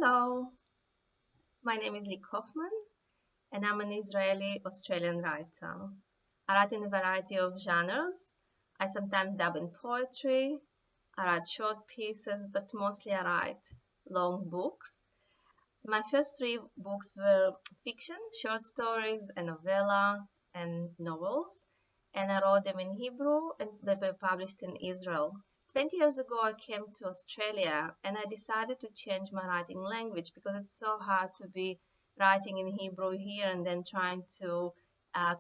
Hello, my name is Lee Kofman, and I'm an Israeli-Australian writer. I write in a variety of genres. I sometimes dab in poetry. I write short pieces, but mostly I write long books. My first three books were fiction, short stories, a novella, and novels. And I wrote them in Hebrew, and they were published in Israel. 20 years ago, I came to Australia, and I decided to change my writing language because it's so hard to be writing in Hebrew here and then trying to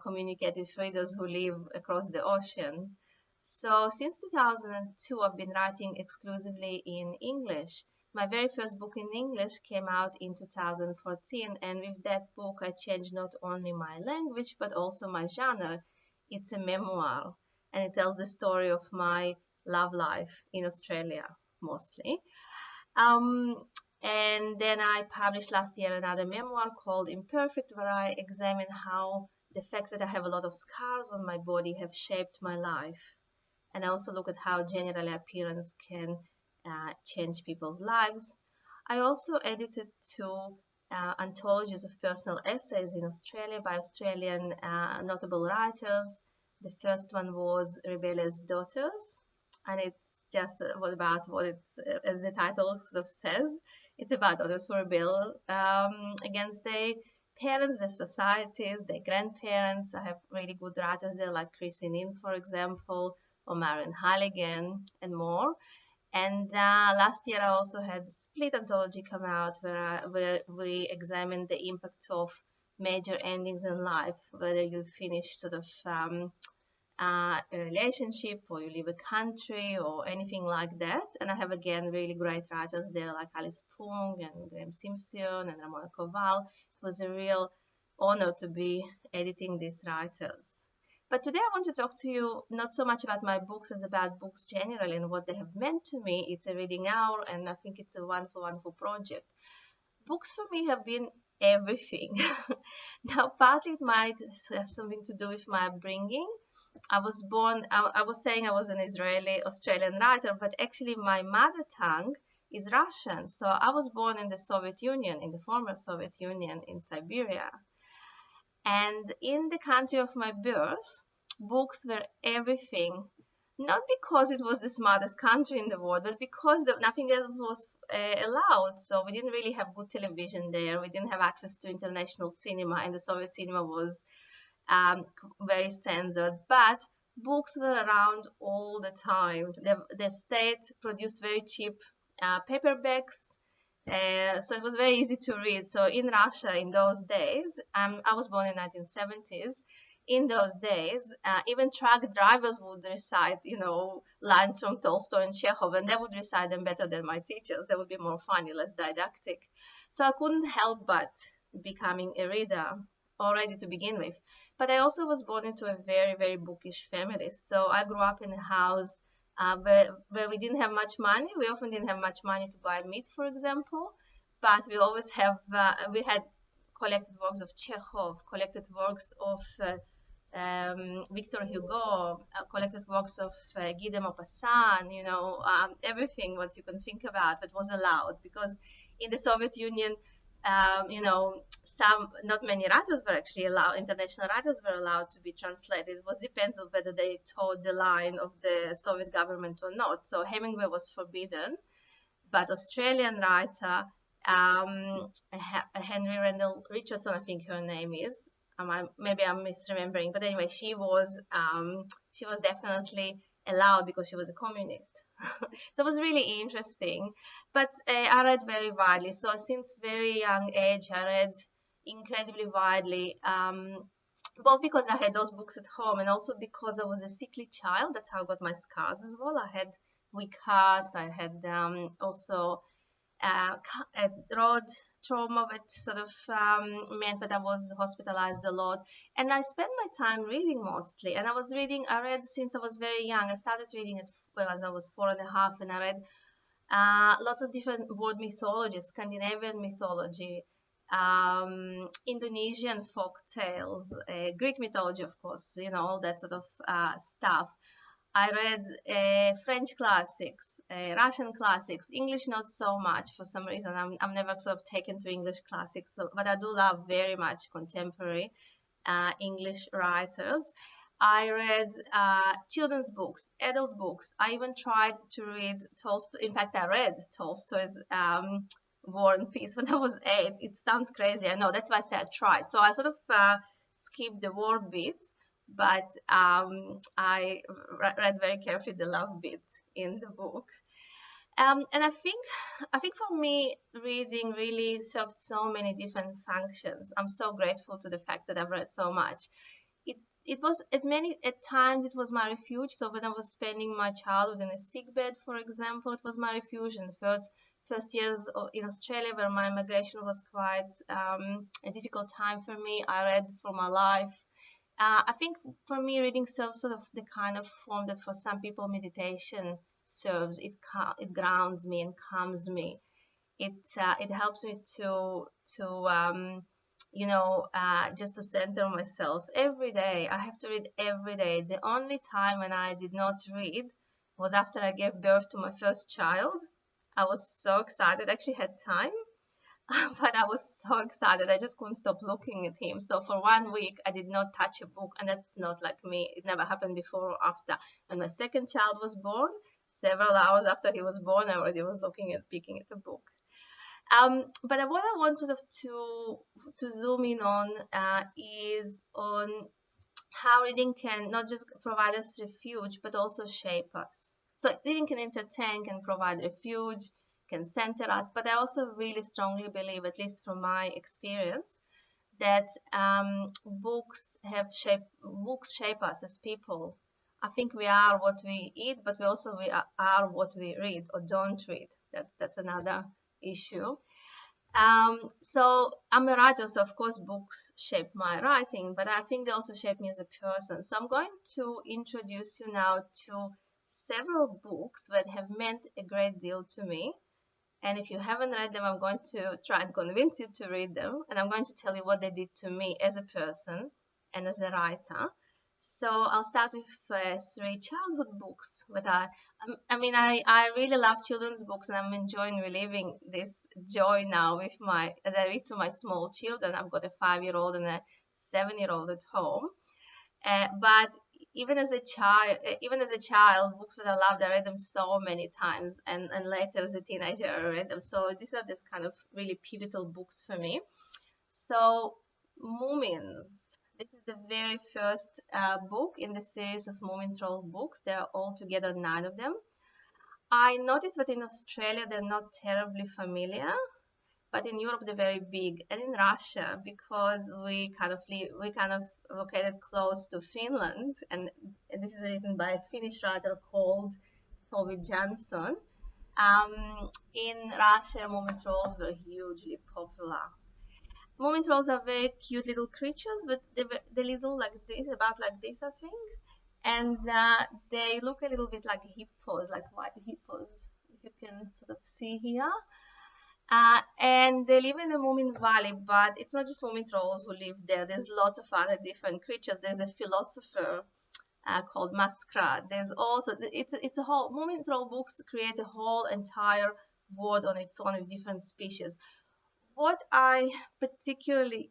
communicate with readers who live across the ocean. So since 2002, I've been writing exclusively in English. My very first book in English came out in 2014, and with that book, I changed not only my language but also my genre. It's a memoir, and it tells the story of my love life in Australia mostly. Um, and then I published last year another memoir called Imperfect, where I examine how the fact that I have a lot of scars on my body have shaped my life. And I also look at how general appearance can change people's lives. I also edited two anthologies of personal essays in Australia by Australian notable writers. The first one was Rebellious Daughters, and it's just about what it's, as the title sort of says, it's about daughters who rebel against their parents, their societies, their grandparents. I have really good writers there, like Chrissy Nin, for example, or Marion Halligan, and more. And last year I also had a split anthology come out where we examined the impact of major endings in life, whether you finish sort of a relationship or you leave a country or anything like that. And I have again really great writers there like Alice Pung and Graham Simpson and Ramona Koval. It was a real honor to be editing these writers. But today I want to talk to you not so much about my books as about books generally and what they have meant to me. It's a reading hour and I think it's a wonderful, wonderful project. Books for me have been everything. Now, partly it might have something to do with my upbringing. I was born, I was saying I was an Israeli Australian writer, but actually my mother tongue is Russian. So I was born in the Soviet Union, in the former Soviet Union in Siberia. And in the country of my birth, books were everything. Not because it was the smartest country in the world, but because nothing else was allowed. So we didn't really have good television there. We didn't have access to international cinema, and the Soviet cinema was very censored. But books were around all the time. The state produced very cheap paperbacks. So it was very easy to read. So in Russia in those days, I was born in 1970s. In those days, even truck drivers would recite, lines from Tolstoy and Chekhov, and they would recite them better than my teachers. They would be more funny, less didactic. So I couldn't help but becoming a reader already to begin with. But I also was born into a very, very bookish family. So I grew up in a house where we didn't have much money. We often didn't have much money to buy meat, for example, but we always we had collected works of Chekhov, collected works of Victor Hugo, collected works of Guy de Maupassant, everything what you can think about that was allowed, because in the Soviet Union, not many writers were actually allowed, international writers were allowed to be translated. It was depends on whether they towed the line of the Soviet government or not. So Hemingway was forbidden, but Australian writer, Henry Randall Richardson, I think her name is, maybe I'm misremembering, but anyway, she was definitely allowed because she was a communist. So it was really interesting. But I read very widely. So since very young age, I read incredibly widely, both because I had those books at home and also because I was a sickly child. That's how I got my scars as well. I had weak heart. I had also road trauma that sort of meant that I was hospitalized a lot. And I spent my time reading mostly. And I read since I was very young. I started reading when I was 4.5, and I read lots of different world mythology, Scandinavian mythology, Indonesian folk tales, Greek mythology, of course, all that sort of stuff. I read French classics, Russian classics, English not so much for some reason. I'm never sort of taken to English classics, but I do love very much contemporary English writers. I read children's books, adult books. I even tried to read Tolstoy. In fact, I read Tolstoy's War and Peace when I was 8. It sounds crazy, I know. That's why I said I tried. So I sort of skipped the war bits, but I read very carefully the love bits in the book. And I think for me, reading really served so many different functions. I'm so grateful to the fact that I've read so much. It was at times it was my refuge. So when I was spending my childhood in a sick bed, for example, it was my refuge. In the first years in Australia, where my migration was quite a difficult time for me, I read for my life. I think for me, reading serves sort of the kind of form that for some people meditation serves. It grounds me and calms me. It helps me to just to center myself every day. I have to read every day. The only time when I did not read was after I gave birth to my first child. I was so excited. I actually had time, but I was so excited. I just couldn't stop looking at him. So for 1 week, I did not touch a book, and that's not like me. It never happened before or after. When my second child was born, several hours after he was born, I already was picking at a book. But what I want sort of to zoom in on is on how reading can not just provide us refuge, but also shape us. So reading can entertain, can provide refuge, can center us. But I also really strongly believe, at least from my experience, that books shape us as people. I think we are what we eat, but we are what we read or don't read. That's another issue. So I'm a writer, so of course books shape my writing, but I think they also shape me as a person. So I'm going to introduce you now to several books that have meant a great deal to me. And if you haven't read them, I'm going to try and convince you to read them. And I'm going to tell you what they did to me as a person and as a writer. So I'll start with 3 childhood books. But I really love children's books, and I'm enjoying reliving this joy now as I read to my small children. I've got a 5-year-old and a 7-year-old at home. But even as a child, books that I loved, I read them so many times, and later as a teenager, I read them. So these are the kind of really pivotal books for me. So Moomins. This is the very first book in the series of Moomin Troll books. There are altogether 9 of them. I noticed that in Australia they're not terribly familiar, but in Europe they're very big, and in Russia, because we kind of located close to Finland, and this is written by a Finnish writer called Tove Jansson. In Russia, Moomin Trolls were hugely popular. Moomin Trolls are very cute little creatures, but they're little like this, about like this, I think, and they look a little bit like hippos, like white hippos, if you can sort of see here. And they live in the Moomin Valley, but it's not just Moomin Trolls who live there. There's lots of other different creatures. There's a philosopher called Muskrat. There's also, it's a whole, Moomin Troll books create a whole entire world on its own with different species. What I particularly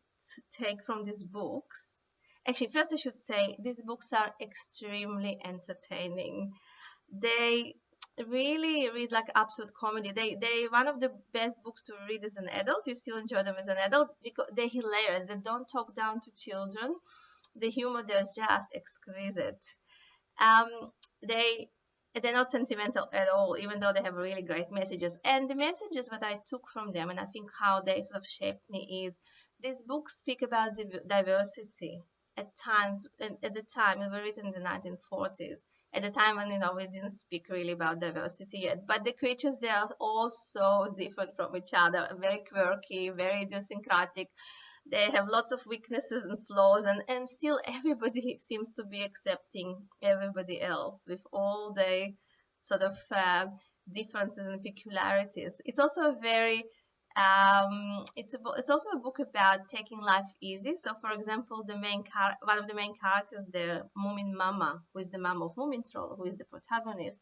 take from these books, actually, first I should say, these books are extremely entertaining. They really read like absolute comedy. They one of the best books to read as an adult. You still enjoy them as an adult because they're hilarious. They don't talk down to children. The humor there is just exquisite. They're not sentimental at all, even though they have really great messages. And the messages that I took from them, and I think how they sort of shaped me, is these books speak about diversity. At times, at the time, they were written in the 1940s. At the time when we didn't speak really about diversity yet, but the creatures they are all so different from each other, very quirky, very idiosyncratic. They have lots of weaknesses and flaws, and still everybody seems to be accepting everybody else with all the sort of differences and peculiarities. It's also a very It's also a book about taking life easy. So, for example, one of the main characters there, Moomin Mama, who is the mom of Moomin Troll, who is the protagonist.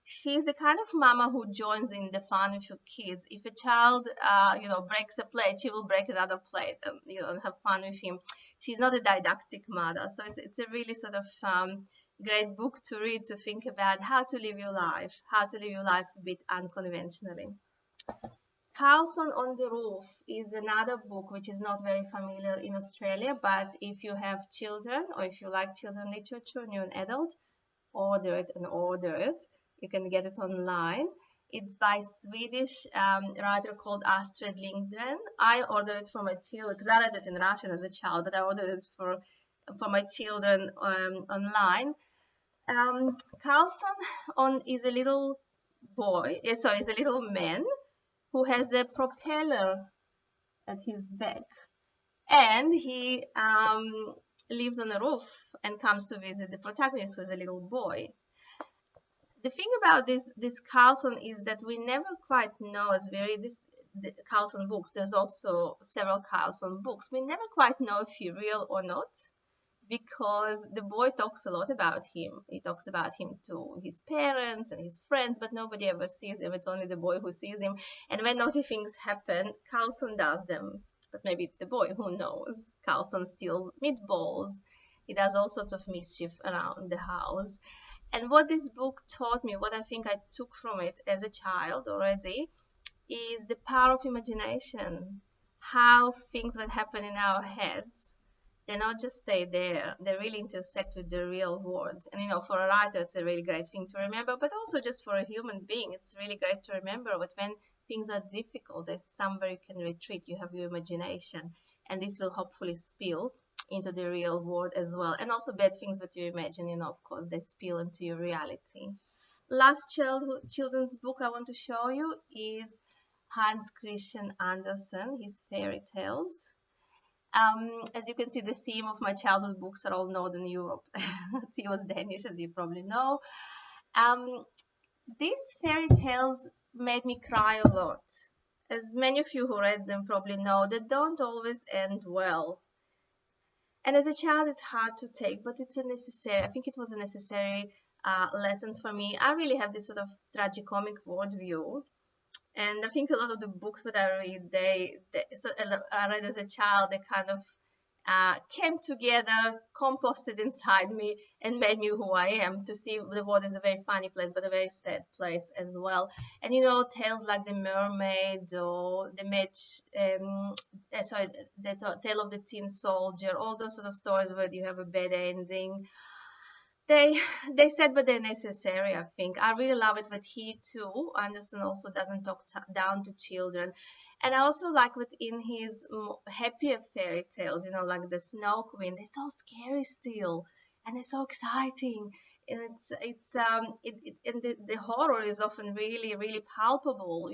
She's the kind of mama who joins in the fun with her kids. If a child, breaks a plate, she will break another plate and have fun with him. She's not a didactic mother, so it's a really sort of great book to read, to think about how to live your life, a bit unconventionally. Carlson on the Roof is another book which is not very familiar in Australia, but if you have children or if you like children literature and you're an adult, order it. You can get it online. It's by Swedish writer called Astrid Lindgren. I ordered it for my children because I read it in Russian as a child, but I ordered it for my children online. Carlson is a little is a little man who has a propeller at his back, and he lives on a roof and comes to visit the protagonist, who is a little boy. The thing about this Carlson is that we never quite know, as we read the Carlson books, there's also several Carlson books, we never quite know if he's real or not, because the boy talks a lot about him. He talks about him to his parents and his friends, but nobody ever sees him. It's only the boy who sees him. And when naughty things happen, Carlson does them. But maybe it's the boy, who knows? Carlson steals meatballs. He does all sorts of mischief around the house. And what this book taught me, what I think I took from it as a child already, is the power of imagination. How things that happen in our heads, they not just stay there, they really intersect with the real world. And for a writer, it's a really great thing to remember, but also just for a human being, it's really great to remember that when things are difficult, there's somewhere you can retreat, you have your imagination, and this will hopefully spill into the real world as well. And also bad things that you imagine, of course, they spill into your reality. Last children's book I want to show you is Hans Christian Andersen, his fairy tales. As you can see, the theme of my childhood books are all Northern Europe. He was Danish, as you probably know. These fairy tales made me cry a lot. As many of you who read them probably know, they don't always end well. And as a child, it's hard to take, but it's I think it was a necessary lesson for me. I really have this sort of tragicomic worldview. And I think a lot of the books that I read, I read as a child, they kind of came together, composted inside me, and made me who I am. To see the world is a very funny place, but a very sad place as well. And tales like The Mermaid or The Tale of the Tin Soldier, all those sort of stories where you have a bad ending. They said, but they're necessary, I think. I really love it that he too, Andersen, also doesn't talk down to children. And I also like within his happier fairy tales, like the Snow Queen, they're so scary still, and they're so exciting. And the horror is often really, really palpable,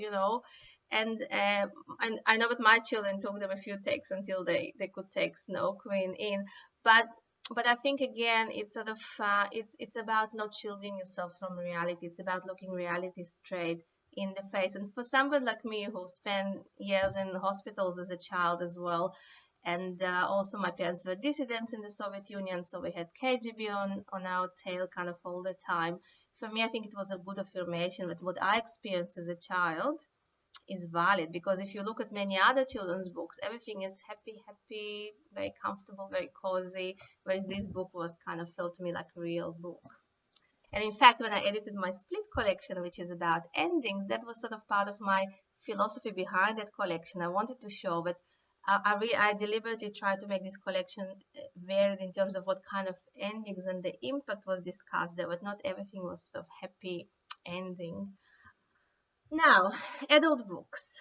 And I know that my children took them a few takes until they could take Snow Queen in, but I think again, it's sort of it's about not shielding yourself from reality. It's about looking reality straight in the face. And for someone like me who spent years in hospitals as a child as well, and also my parents were dissidents in the Soviet Union, so we had KGB on our tail kind of all the time. For me, I think it was a good affirmation that what I experienced as a child is valid, because if you look at many other children's books, everything is happy, very comfortable, very cozy, whereas this book was kind of felt to me like a real book. And in fact, when I edited my split collection, which is about endings, that was sort of part of my philosophy behind that collection. I wanted to show that I deliberately tried to make this collection varied in terms of what kind of endings and the impact was discussed there, but not everything was sort of happy ending. Now, adult books.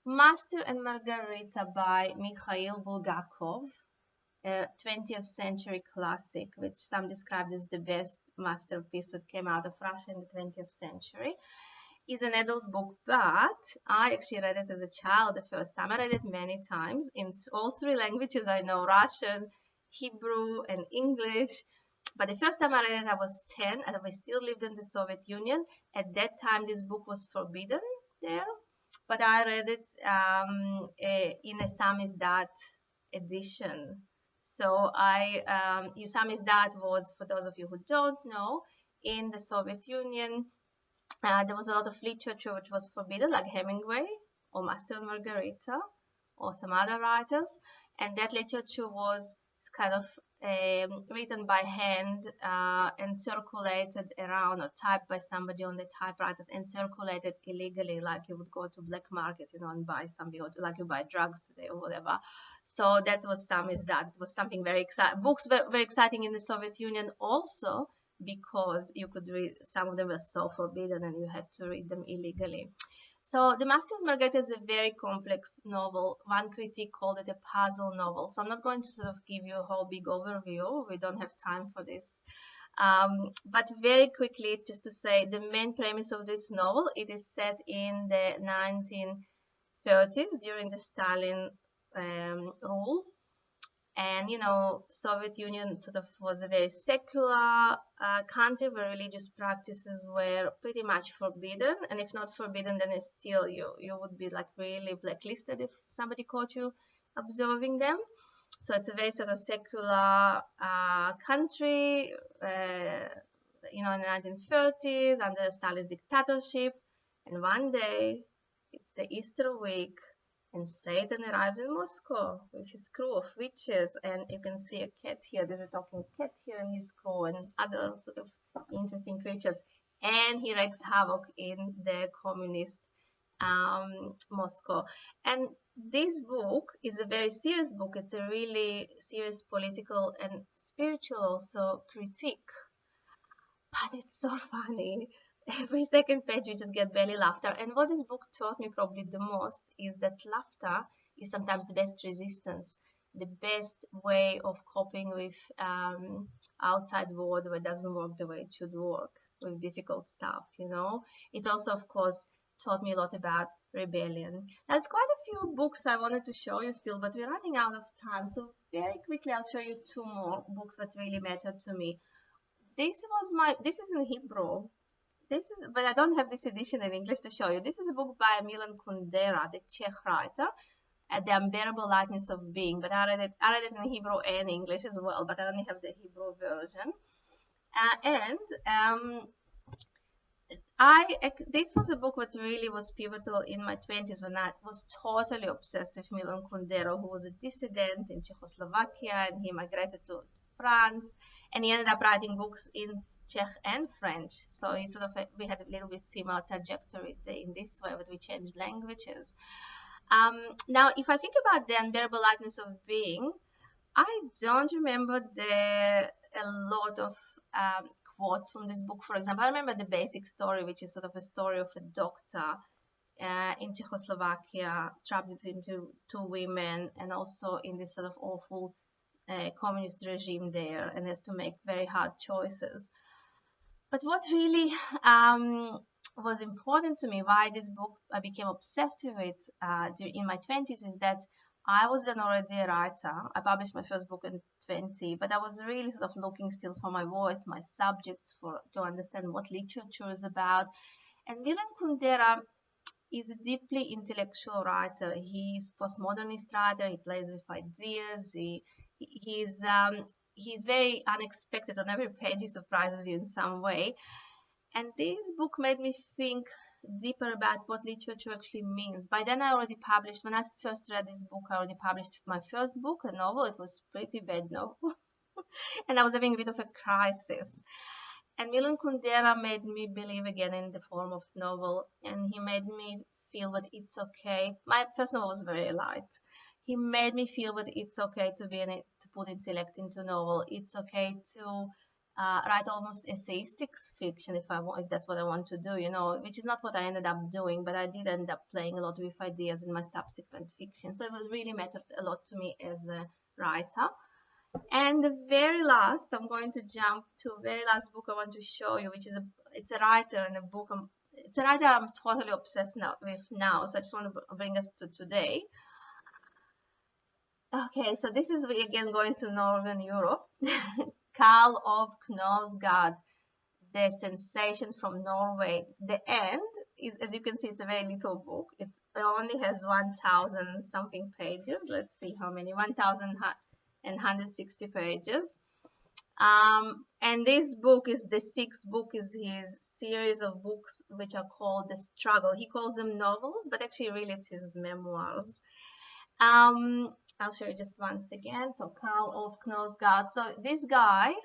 Master and Margarita by Mikhail Bulgakov, a 20th century classic, which some described as the best masterpiece that came out of Russia in the 20th century, is an adult book, but I actually read it as a child the first time. I read it many times in all three languages I know, Russian, Hebrew, and English. But the first time I read it, I was 10, and we still lived in the Soviet Union. At that time, this book was forbidden there. but I read it in a samizdat edition. So samizdat was, for those of you who don't know, in the Soviet Union, there was a lot of literature which was forbidden, like Hemingway or Mastiff Margareta or some other writers, and that literature was kind of written by hand and circulated around, or typed by somebody on the typewriter and circulated illegally, like you would go to black market, and buy something, or like you buy drugs today or whatever. So that was something very exciting. Books were very exciting in the Soviet Union also, because you could read, some of them were so forbidden and you had to read them illegally. So The Mastiff Margaret is a very complex novel. One critic called it a puzzle novel. So I'm not going to sort of give you a whole big overview. We don't have time for this. But very quickly, just to say, the main premise of this novel, it is set in the 1930s during the Stalin rule. And, Soviet Union sort of was a very secular country where religious practices were pretty much forbidden. And if not forbidden, then it's still, you would be like really blacklisted if somebody caught you observing them. So it's a very sort of secular country, in the 1930s under Stalin's dictatorship. And one day, it's the Easter week, and Satan arrives in Moscow with his crew of witches, and you can see a cat here. There's a talking cat here in his crew, and other sort of interesting creatures. And he wreaks havoc in the communist Moscow. And this book is a very serious book. It's a really serious political and spiritual also critique. But it's so funny. Every second page you just get belly laughter. And what this book taught me probably the most is that laughter is sometimes the best resistance, the best way of coping with outside world where it doesn't work the way it should work, with difficult stuff, It also, of course, taught me a lot about rebellion. There's quite a few books I wanted to show you still, but we're running out of time. So very quickly, I'll show you two more books that really mattered to me. This is in Hebrew. But I don't have this edition in English to show you. This is a book by Milan Kundera, the Czech writer, The Unbearable Lightness of Being. But I read it in Hebrew and English as well, but I only have the Hebrew version. This was a book that really was pivotal in my 20s, when I was totally obsessed with Milan Kundera, who was a dissident in Czechoslovakia, and he migrated to France, and he ended up writing books in Czech and French. So we had a little bit similar trajectory in this way, but we changed languages. Now, if I think about The Unbearable Lightness of Being, I don't remember a lot of quotes from this book. For example, I remember the basic story, which is sort of a story of a doctor in Czechoslovakia trapped between two women, and also in this sort of awful communist regime there, and has to make very hard choices. But what really was important to me, why this book I became obsessed with it in my 20s, is that I was then already a writer. I published my first book in 20, but I was really sort of looking still for my voice, my subjects, to understand what literature is about. And Milan Kundera is a deeply intellectual writer. He's postmodernist writer. He plays with ideas. He's very unexpected. On every page he surprises you in some way. And this book made me think deeper about what literature actually means. By then I already published, when I first read this book, I already published my first book, a novel. It was a pretty bad novel. And I was having a bit of a crisis. And Milan Kundera made me believe again in the form of novel. And he made me feel that it's okay. My first novel was very light. He made me feel that it's okay to put intellect into novel. It's okay to write almost essayistic fiction if that's what I want to do, which is not what I ended up doing, but I did end up playing a lot with ideas in my subsequent fiction. So it was really mattered a lot to me as a writer. And the very last, I'm going to jump to the very last book I want to show you, which is it's a writer and a book. It's a writer I'm totally obsessed with now. So I just want to bring us to today. Okay, so this is again going to Northern Europe. Karl of Knausgård, The Sensation from Norway. The end is, as you can see, it's a very little book. It's it only has 1,000 something pages. Let's see how many. 1,160 pages. And this book is the sixth book, is his series of books which are called The Struggle. He calls them novels, but actually really it's his memoirs. I'll show you just once again. So Karl Ove Knausgaard. So this guy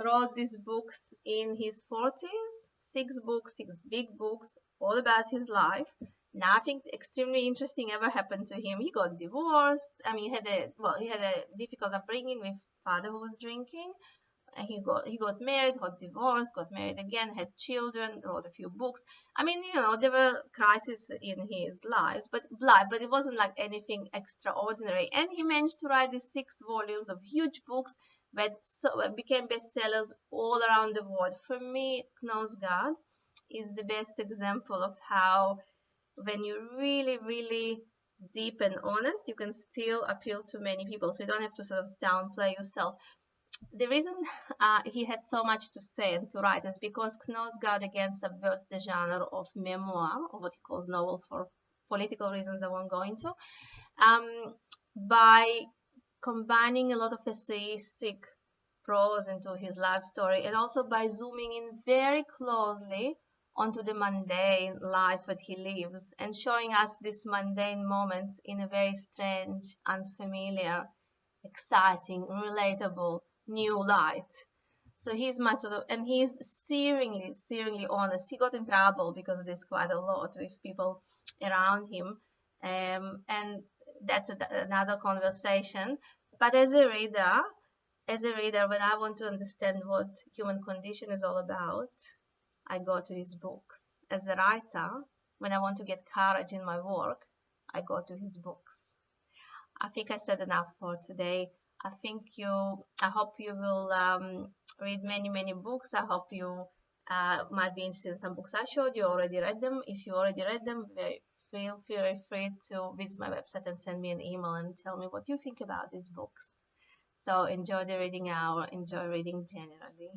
wrote these books in his 40s, six books, six big books, all about his life. Nothing extremely interesting ever happened to him. He got divorced. I mean, he had a difficult upbringing with father who was drinking. And he got married, got divorced, got married again, had children, wrote a few books. I mean, there were crises in his life, but it wasn't like anything extraordinary. And he managed to write these 6 volumes of huge books that became bestsellers all around the world. For me, Knausgaard is the best example of how, when you're really, really deep and honest, you can still appeal to many people. So you don't have to sort of downplay yourself. The reason he had so much to say and to write is because Knausgaard again subverts the genre of memoir, or what he calls novel, for political reasons I won't go into, by combining a lot of essayistic prose into his life story, and also by zooming in very closely onto the mundane life that he lives and showing us these mundane moments in a very strange, unfamiliar, exciting, relatable, new light. So he's my sort of, and he's searingly, searingly honest. He got in trouble because of this quite a lot with people around him, and that's another conversation. But as a reader, when I want to understand what human condition is all about, I go to his books. As a writer, when I want to get courage in my work, I go to his books. I think I said enough for today. I hope you will read many, many books. I hope you might be interested in some books I showed you, already read them. If you already read them, feel very free to visit my website and send me an email and tell me what you think about these books. So enjoy the reading hour, enjoy reading generally.